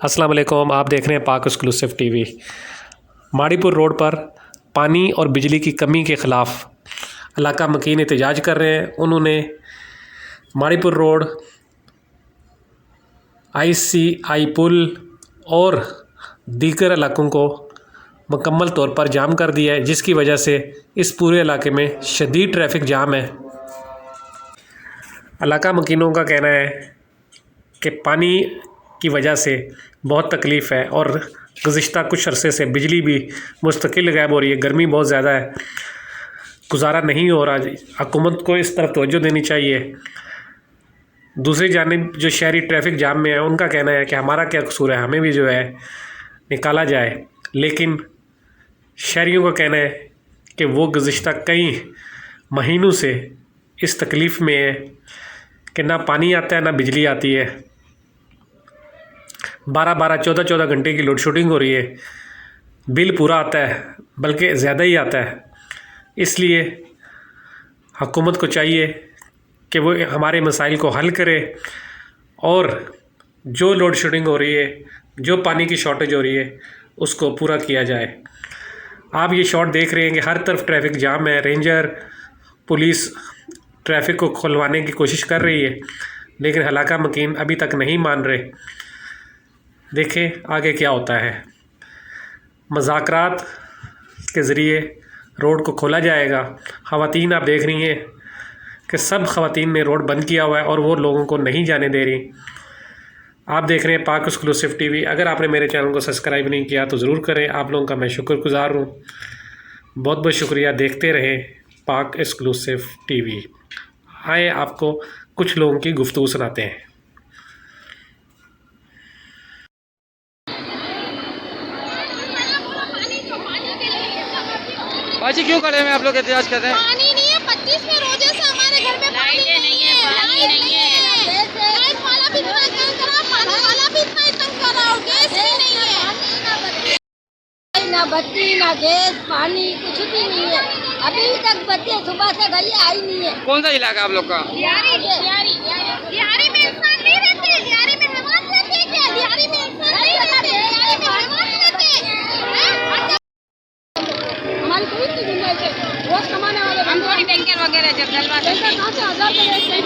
अस्सलाम वालेकुम। आप देख रहे हैं पाक एक्सक्लूसिव टीवी। माड़ीपुर रोड पर पानी और बिजली की कमी के ख़िलाफ़ इलाका मकीन एहतजाज कर रहे हैं। उन्होंने माड़ीपुर रोड, ICI पुल और दीगर इलाकों को मुकम्मल तौर पर जाम कर दिया है, जिसकी वजह से इस पूरे इलाके में शदीद ट्रैफिक जाम है। इलाका मकीनों का कहना है कि पानी की वजह से बहुत तकलीफ़ है और गुज़िश्ता कुछ अरसे से बिजली भी मुस्तकिल गायब हो रही है। गर्मी बहुत ज़्यादा है, गुजारा नहीं हो रहा। हुकूमत को इस तरफ तवज्जो देनी चाहिए। दूसरी जानिब जो शहरी ट्रैफिक जाम में है, उनका कहना है कि हमारा क्या कसूर है, हमें भी जो है निकाला जाए। लेकिन शहरियों का कहना है कि वो गुज़िश्ता कई महीनों से इस तकलीफ़ में है कि ना पानी आता है ना बिजली आती है। 12-12, 14-14 घंटे की लोड शेडिंग हो रही है। बिल पूरा आता है, बल्कि ज़्यादा ही आता है। इसलिए हुकूमत को चाहिए कि वो हमारे मसाइल को हल करे और जो लोड शेडिंग हो रही है, जो पानी की शॉर्टेज हो रही है, उसको पूरा किया जाए। आप ये शॉट देख रहे हैं कि हर तरफ ट्रैफिक जाम है। रेंजर पुलिस ट्रैफिक को खुलवाने की कोशिश कर रही है, लेकिन इलाका मकीन अभी तक नहीं मान रहे। देखें आगे क्या होता है। मुज़ाकरात के ज़रिए रोड को खोला जाएगा। ख़वातीन आप देख रही हैं कि सब ख़वातीन ने रोड बंद किया हुआ है और वो लोगों को नहीं जाने दे रही। आप देख रहे हैं पाक एक्सक्लूसिव टीवी। अगर आपने मेरे चैनल को सब्सक्राइब नहीं किया तो ज़रूर करें। आप लोगों का मैं शुक्रगुज़ार हूँ। बहुत बहुत शुक्रिया। देखते रहें पाक एक्सक्लूसिव टीवी। आए आपको कुछ लोगों की गुफ्तगू सुनाते हैं। बाजी क्यों खड़े हैं आप लोग एहतजाज कर रहे हैं? पानी नहीं है। 25वें रोजे से हमारे घर में लाइटें नहीं है, पानी नहीं है। लाइट वाला भी इतना तंग करा, पानी वाला भी इतना तंग करा और गैस भी नहीं है। ना बत्ती ना गैस पानी कुछ भी नहीं है। अभी तक बत्ती सुबह से गई आई नहीं है। कौन सा इलाका आप लोग का? दिहाड़ी में इंसान नहीं रहते, दिहाड़ी में मेहमान रहते हैं क्या? दिहाड़ी में इंसान नहीं रहते, दिहाड़ी में मेहमान रहते हैं। हमारी कोई चीज नहीं है। रोज कमाने वाले हम थोड़ी बैंकर वगैरह जब जलवा कहाँ से 1000 रुपये